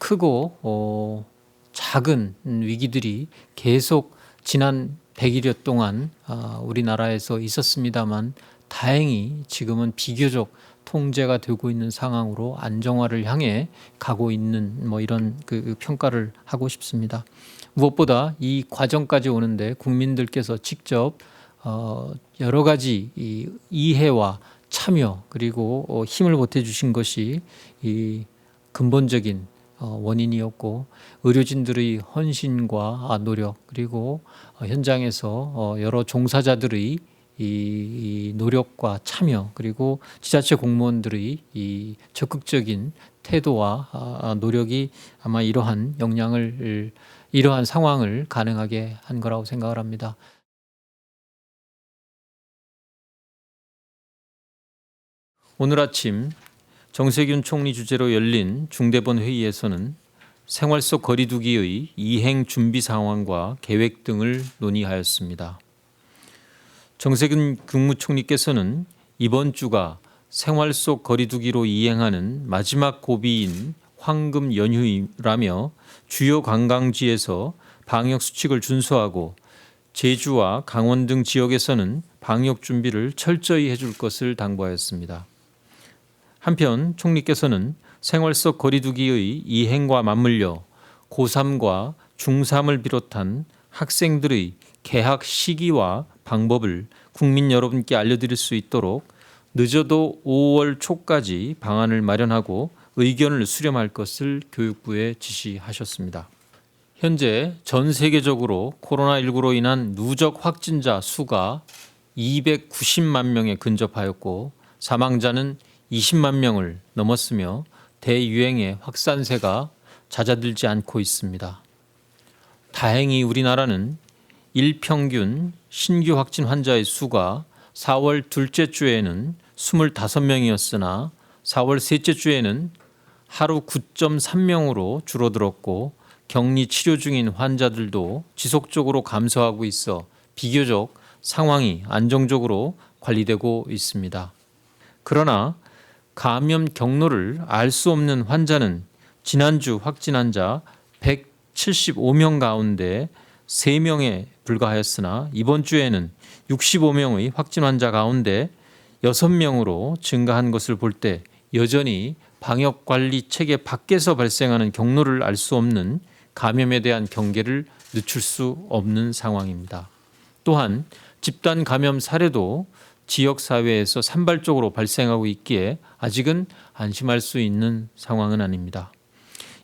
크고 작은 위기들이 계속 지난 100일여 동안 우리나라에서 있었습니다만 다행히 지금은 비교적 통제가 되고 있는 상황으로 안정화를 향해 가고 있는 이런 그 평가를 하고 싶습니다. 무엇보다 이 과정까지 오는데 국민들께서 직접 여러 가지 이해와 참여 그리고 힘을 보태 주신 것이 이 근본적인 원인이었고, 의료진들의 헌신과 노력 그리고 현장에서 여러 종사자들의 이 노력과 참여 그리고 지자체 공무원들의 이 적극적인 태도와 노력이 아마 이러한 상황을 가능하게 한 거라고 생각을 합니다. 오늘 아침 정세균 총리 주재로 열린 중대본 회의에서는 생활 속 거리두기의 이행 준비 상황과 계획 등을 논의하였습니다. 정세균 국무총리께서는 이번 주가 생활 속 거리두기로 이행하는 마지막 고비인 황금 연휴라며 주요 관광지에서 방역 수칙을 준수하고 제주와 강원 등 지역에서는 방역 준비를 철저히 해줄 것을 당부하였습니다. 한편 총리께서는 생활 속 거리두기의 이행과 맞물려 고3과 중3을 비롯한 학생들의 개학 시기와 방법을 국민 여러분께 알려드릴 수 있도록 늦어도 5월 초까지 방안을 마련하고 의견을 수렴할 것을 교육부에 지시하셨습니다. 현재 전 세계적으로 코로나19로 인한 누적 확진자 수가 290만 명에 근접하였고 사망자는 20만 명을 넘었으며 대유행의 확산세가 잦아들지 않고 있습니다. 다행히 우리나라는 일평균 신규 확진 환자의 수가 4월 둘째 주에는 25명이었으나 4월 셋째 주에는 하루 9.3명으로 줄어들었고 격리 치료 중인 환자들도 지속적으로 감소하고 있어 비교적 상황이 안정적으로 관리되고 있습니다. 그러나 감염 경로를 알 수 없는 환자는 지난주 확진 환자 175명 가운데 3명에 불과하였으나 이번 주에는 65명의 확진 환자 가운데 6명으로 증가한 것을 볼 때 여전히 방역관리 체계 밖에서 발생하는 경로를 알 수 없는 감염에 대한 경계를 늦출 수 없는 상황입니다. 또한 집단 감염 사례도 지역사회에서 산발적으로 발생하고 있기에 아직은 안심할 수 있는 상황은 아닙니다.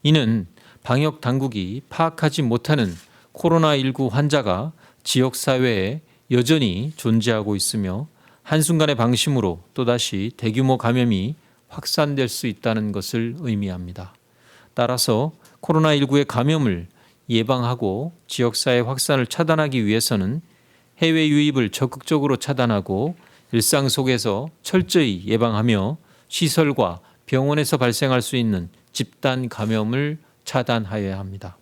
이는 방역 당국이 파악하지 못하는 코로나19 환자가 지역사회에 여전히 존재하고 있으며 한순간의 방심으로 또다시 대규모 감염이 확산될 수 있다는 것을 의미합니다. 따라서 코로나19의 감염을 예방하고 지역사회 확산을 차단하기 위해서는 해외 유입을 적극적으로 차단하고 일상 속에서 철저히 예방하며 시설과 병원에서 발생할 수 있는 집단 감염을 차단하여야 합니다.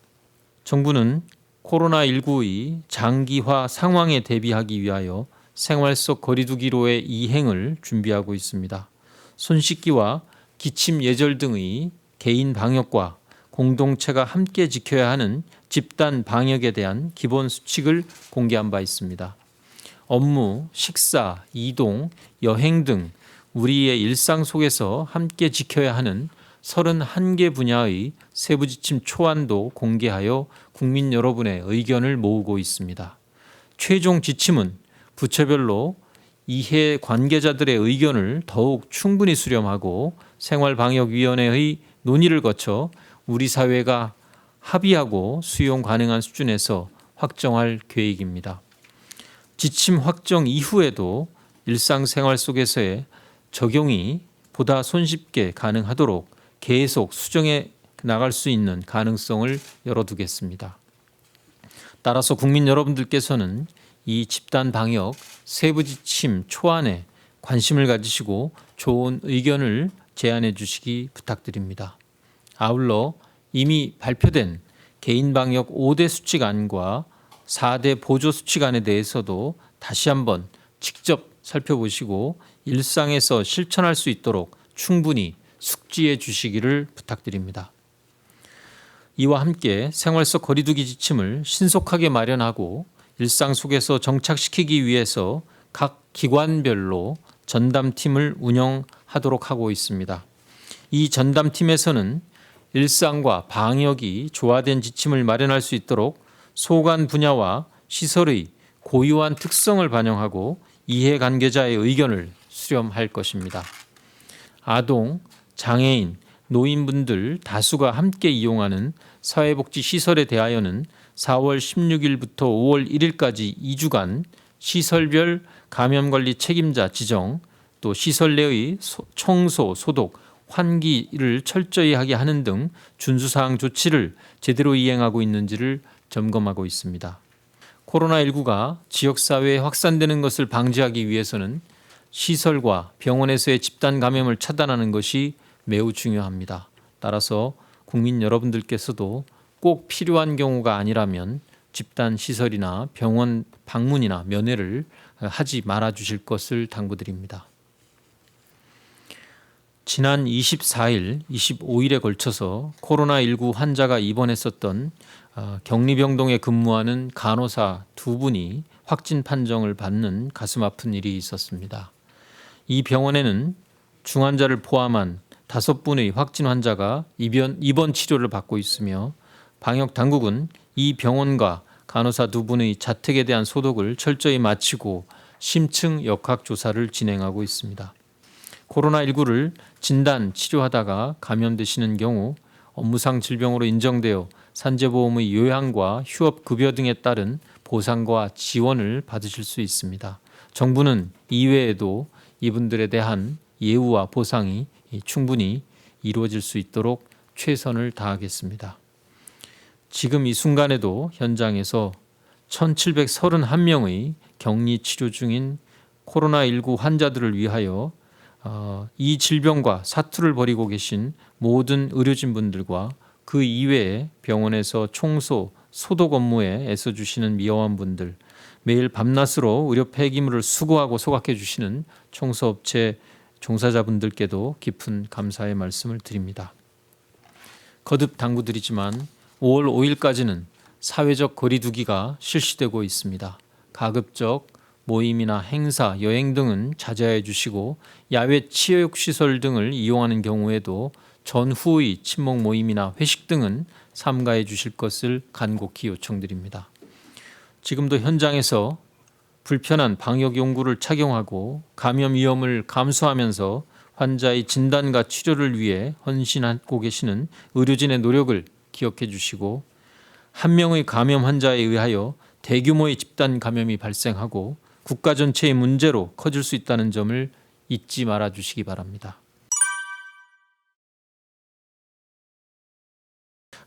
정부는 코로나19의 장기화 상황에 대비하기 위하여 생활 속 거리두기로의 이행을 준비하고 있습니다. 손 씻기와 기침 예절 등의 개인 방역과 공동체가 함께 지켜야 하는 집단 방역에 대한 기본 수칙을 공개한 바 있습니다. 업무, 식사, 이동, 여행 등 우리의 일상 속에서 함께 지켜야 하는 31개 분야의 세부 지침 초안도 공개하여 국민 여러분의 의견을 모으고 있습니다. 최종 지침은 부처별로 이해 관계자들의 의견을 더욱 충분히 수렴하고 생활방역위원회의 논의를 거쳐 우리 사회가 합의하고 수용 가능한 수준에서 확정할 계획입니다. 지침 확정 이후에도 일상생활 속에서의 적용이 보다 손쉽게 가능하도록 계속 수정해 나갈 수 있는 가능성을 열어두겠습니다. 따라서 국민 여러분들께서는 이 집단 방역 세부 지침 초안에 관심을 가지시고 좋은 의견을 제안해 주시기 부탁드립니다. 아울러 이미 발표된 개인 방역 5대 수칙안과 4대 보조 수칙안에 대해서도 다시 한번 직접 살펴보시고 일상에서 실천할 수 있도록 충분히 숙지해 주시기를 부탁드립니다. 이와 함께 생활 속 거리두기 지침을 신속하게 마련하고 일상 속에서 정착시키기 위해서 각 기관별로 전담팀을 운영하도록 하고 있습니다. 이 전담팀에서는 일상과 방역이 조화된 지침을 마련할 수 있도록 소관 분야와 시설의 고유한 특성을 반영하고 이해관계자의 의견을 수렴할 것입니다. 아동, 장애인, 노인분들 다수가 함께 이용하는 사회복지시설에 대하여는 4월 16일부터 5월 1일까지 2주간 시설별 감염관리 책임자 지정, 또 시설 내의 청소, 소독, 환기를 철저히 하게 하는 등 준수사항 조치를 제대로 이행하고 있는지를 점검하고 있습니다. 코로나19가 지역사회에 확산되는 것을 방지하기 위해서는 시설과 병원에서의 집단 감염을 차단하는 것이 매우 중요합니다. 따라서 국민 여러분들께서도 꼭 필요한 경우가 아니라면 집단 시설이나 병원 방문이나 면회를 하지 말아 주실 것을 당부드립니다. 지난 24일, 25일에 걸쳐서 코로나19 환자가 입원했었던 격리병동에 근무하는 간호사 2분이 확진 판정을 받는 가슴 아픈 일이 있었습니다. 이 병원에는 중환자를 포함한 5분의 확진 환자가 입원 치료를 받고 있으며 방역 당국은 이 병원과 간호사 2분의 자택에 대한 소독을 철저히 마치고 심층 역학 조사를 진행하고 있습니다. 코로나19를 진단, 치료하다가 감염되시는 경우 업무상 질병으로 인정되어 산재보험의 요양과 휴업급여 등에 따른 보상과 지원을 받으실 수 있습니다. 정부는 이외에도 이분들에 대한 예우와 보상이 충분히 이루어질 수 있도록 최선을 다하겠습니다. 지금 이 순간에도 현장에서 1,731명의 격리 치료 중인 코로나19 환자들을 위하여 이 질병과 사투를 벌이고 계신 모든 의료진분들과 그 이외에 병원에서 청소, 소독 업무에 애써주시는 미화원분들, 매일 밤낮으로 의료 폐기물을 수거하고 소각해 주시는 청소업체 종사자분들께도 깊은 감사의 말씀을 드립니다. 거듭 당부드리지만 5월 5일까지는 사회적 거리두기가 실시되고 있습니다. 가급적 모임이나 행사, 여행 등은 자제해 주시고 야외 체육시설 등을 이용하는 경우에도 전후의 친목 모임이나 회식 등은 삼가해 주실 것을 간곡히 요청드립니다. 지금도 현장에서 불편한 방역 용구를 착용하고 감염 위험을 감수하면서 환자의 진단과 치료를 위해 헌신하고 계시는 의료진의 노력을 기억해 주시고 한 명의 감염 환자에 의하여 대규모의 집단 감염이 발생하고 국가 전체의 문제로 커질 수 있다는 점을 잊지 말아 주시기 바랍니다.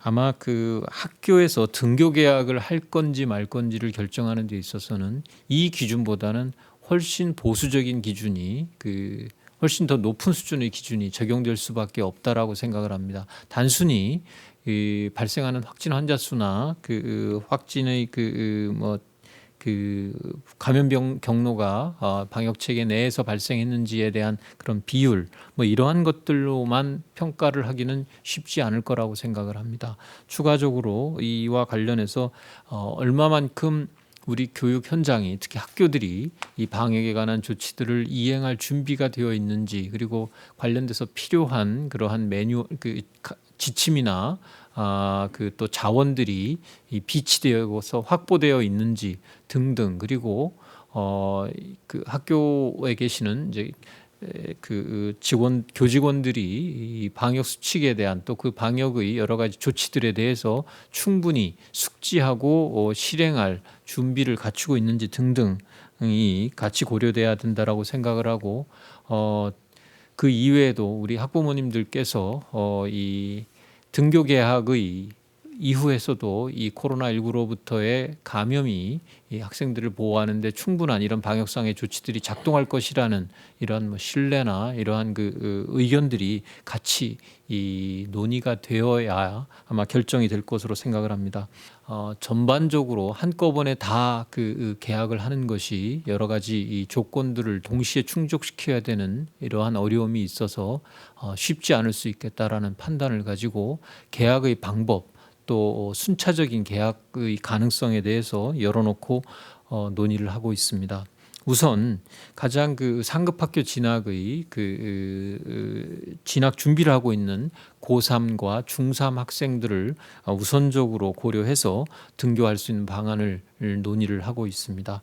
아마 학교에서 등교 개학을 할 건지 말 건지를 결정하는 데 있어서는 이 기준보다는 훨씬 보수적인 기준이 훨씬 더 높은 수준의 기준이 적용될 수밖에 없다라고 생각을 합니다. 단순히 발생하는 확진 환자 수나 확진의 감염병 경로가 방역 체계 내에서 발생했는지에 대한 그런 비율 이러한 것들로만 평가를 하기는 쉽지 않을 거라고 생각을 합니다. 추가적으로 이와 관련해서 얼마만큼 우리 교육 현장이 특히 학교들이 이 방역에 관한 조치들을 이행할 준비가 되어 있는지 그리고 관련돼서 필요한 그러한 지침이나 또 자원들이 비치되어서 확보되어 있는지 등등 그리고 학교에 계시는 이제 교직원들이 이 방역 수칙에 대한 또 그 방역의 여러 가지 조치들에 대해서 충분히 숙지하고 실행할 준비를 갖추고 있는지 등등이 같이 고려돼야 된다라고 생각을 하고 그 이외에도 우리 학부모님들께서 이 등교 개학의 이후에서도 이 코로나19로부터의 감염이 이 학생들을 보호하는 데 충분한 이런 방역상의 조치들이 작동할 것이라는 이러한 신뢰나 이러한 의견들이 같이 이 논의가 되어야 아마 결정이 될 것으로 생각을 합니다. 전반적으로 한꺼번에 다 개학을 하는 것이 여러 가지 이 조건들을 동시에 충족시켜야 되는 이러한 어려움이 있어서 쉽지 않을 수 있겠다라는 판단을 가지고 개학의 방법 또 순차적인 계약의 가능성에 대해서 열어놓고 논의를 하고 있습니다. 우선 가장 상급 학교 진학의 진학 준비를 하고 있는 고3과 중3 학생들을 우선적으로 고려해서 등교할 수 있는 방안을 논의를 하고 있습니다.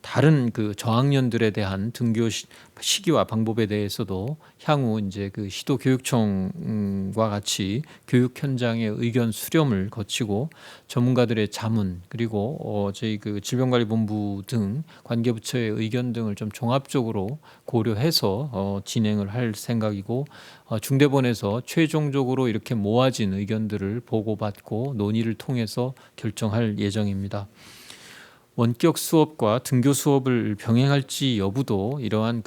다른 저학년들에 대한 등교 시기와 방법에 대해서도 향후 이제 시도교육청과 같이 교육 현장의 의견 수렴을 거치고 전문가들의 자문 그리고 저희 질병관리본부 등 관계부처의 의견 등을 좀 종합적으로 고려해서 진행을 할 생각이고 중대본에서 최종적으로 이렇게 모아진 의견들을 보고받고 논의를 통해서 결정할 예정입니다. 원격 수업과 등교 수업을 병행할지 여부도 이러한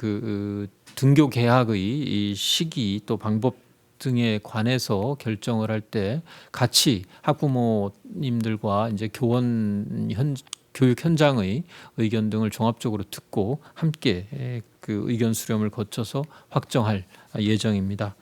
등교 개학의 이 시기 또 방법 등에 관해서 결정을 할 때 같이 학부모님들과 이제 교육 현장의 의견 등을 종합적으로 듣고 함께 의견 수렴을 거쳐서 확정할 예정입니다.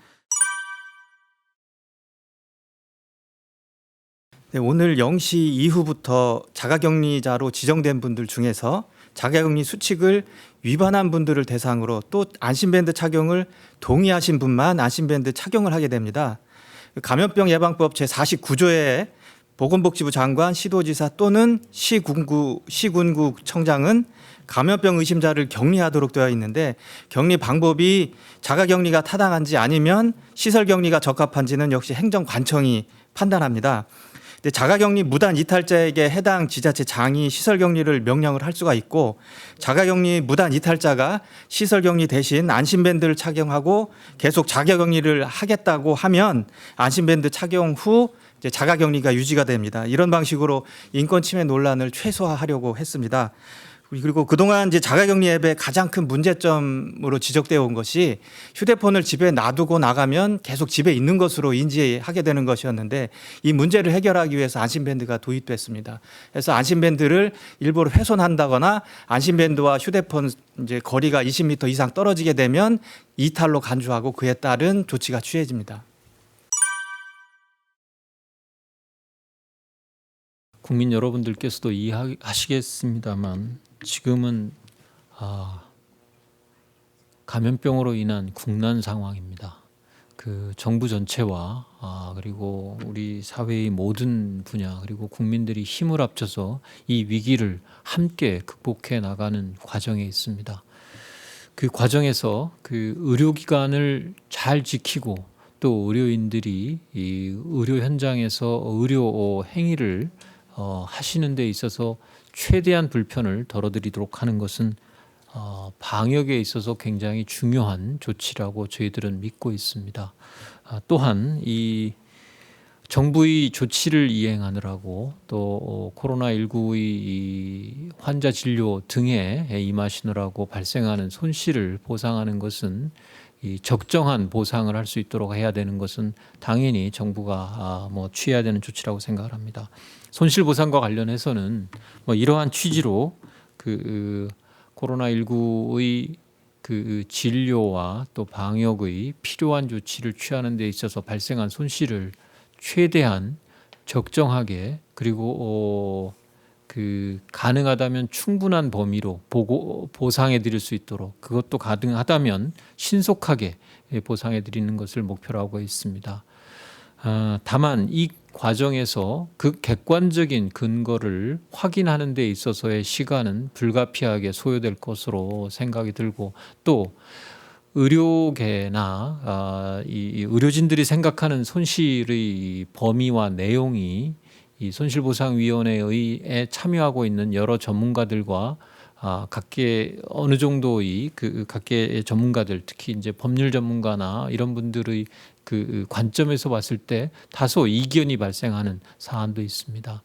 네, 오늘 0시 이후부터 자가격리자로 지정된 분들 중에서 자가격리 수칙을 위반한 분들을 대상으로 또 안심밴드 착용을 동의하신 분만 안심밴드 착용을 하게 됩니다. 감염병 예방법 제49조에 보건복지부 장관, 시도지사 또는 시군구청장은 감염병 의심자를 격리하도록 되어 있는데 격리 방법이 자가격리가 타당한지 아니면 시설격리가 적합한지는 역시 행정관청이 판단합니다. 자가격리 무단 이탈자에게 해당 지자체장이 시설격리를 명령을 할 수가 있고 자가격리 무단 이탈자가 시설격리 대신 안심밴드를 착용하고 계속 자가격리를 하겠다고 하면 안심밴드 착용 후 이제 자가격리가 유지가 됩니다. 이런 방식으로 인권침해 논란을 최소화하려고 했습니다. 그리고 그동안 이제 자가격리 앱의 가장 큰 문제점으로 지적되어 온 것이 휴대폰을 집에 놔두고 나가면 계속 집에 있는 것으로 인지하게 되는 것이었는데 이 문제를 해결하기 위해서 안심밴드가 도입됐습니다. 그래서 안심밴드를 일부러 훼손한다거나 안심밴드와 휴대폰 이제 거리가 20m 이상 떨어지게 되면 이탈로 간주하고 그에 따른 조치가 취해집니다. 국민 여러분들께서도 이해하시겠습니다만 지금은 감염병으로 인한 국난 상황입니다. 정부 전체와 그리고 우리 사회의 모든 분야 그리고 국민들이 힘을 합쳐서 이 위기를 함께 극복해 나가는 과정에 있습니다. 그 과정에서 의료기관을 잘 지키고 또 의료인들이 이 의료 현장에서 의료 행위를 하시는 데 있어서 최대한 불편을 덜어드리도록 하는 것은 방역에 있어서 굉장히 중요한 조치라고 저희들은 믿고 있습니다. 또한 이 정부의 조치를 이행하느라고 또 코로나19의 이 환자 진료 등에 임하시느라고 발생하는 손실을 보상하는 것은 이 적정한 보상을 할 수 있도록 해야 되는 것은 당연히 정부가 취해야 되는 조치라고 생각을 합니다. 손실 보상과 관련해서는 이러한 취지로 코로나19의 진료와 또 방역의 필요한 조치를 취하는 데 있어서 발생한 손실을 최대한 적정하게 그리고 가능하다면 충분한 범위로 보상해 드릴 수 있도록 그것도 가능하다면 신속하게 보상해 드리는 것을 목표로 하고 있습니다. 다만 이 과정에서 객관적인 근거를 확인하는 데 있어서의 시간은 불가피하게 소요될 것으로 생각이 들고 또 의료계나 이 의료진들이 생각하는 손실의 범위와 내용이 이 손실보상위원회에 참여하고 있는 여러 전문가들과 각계 어느 정도의 각계의 전문가들 특히 이제 법률 전문가나 이런 분들의 관점에서 봤을 때 다소 이견이 발생하는 사안도 있습니다.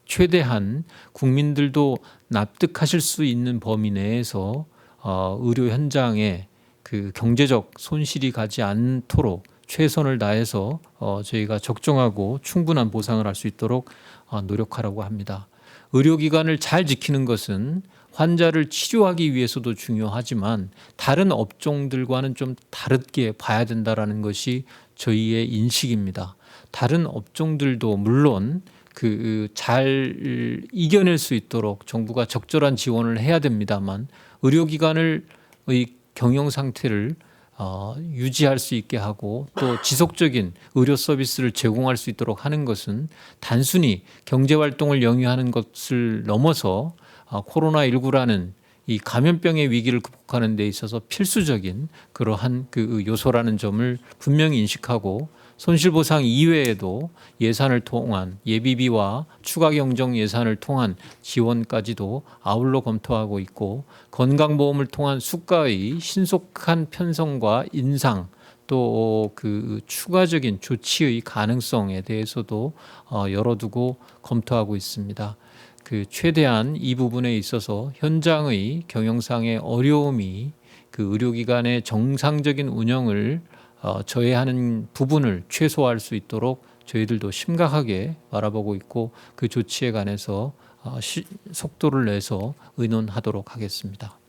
최대한 국민들도 납득하실 수 있는 범위 내에서 의료 현장에 경제적 손실이 가지 않도록 최선을 다해서 저희가 적정하고 충분한 보상을 할 수 있도록 노력하라고 합니다. 의료기관을 잘 지키는 것은 환자를 치료하기 위해서도 중요하지만 다른 업종들과는 좀 다르게 봐야 된다는 것이 저희의 인식입니다. 다른 업종들도 물론 잘 이겨낼 수 있도록 정부가 적절한 지원을 해야 됩니다만 의료기관의 경영 상태를 유지할 수 있게 하고 또 지속적인 의료 서비스를 제공할 수 있도록 하는 것은 단순히 경제 활동을 영위하는 것을 넘어서 코로나19라는 이 감염병의 위기를 극복하는 데 있어서 필수적인 그러한 요소라는 점을 분명히 인식하고 손실보상 이외에도 예산을 통한 예비비와 추가 경정 예산을 통한 지원까지도 아울러 검토하고 있고 건강보험을 통한 수가의 신속한 편성과 인상 또 추가적인 조치의 가능성에 대해서도 열어두고 검토하고 있습니다. 최대한 이 부분에 있어서 현장의 경영상의 어려움이 의료기관의 정상적인 운영을 저해하는 부분을 최소화할 수 있도록 저희들도 심각하게 바라보고 있고 그 조치에 관해서 속도를 내서 의논하도록 하겠습니다.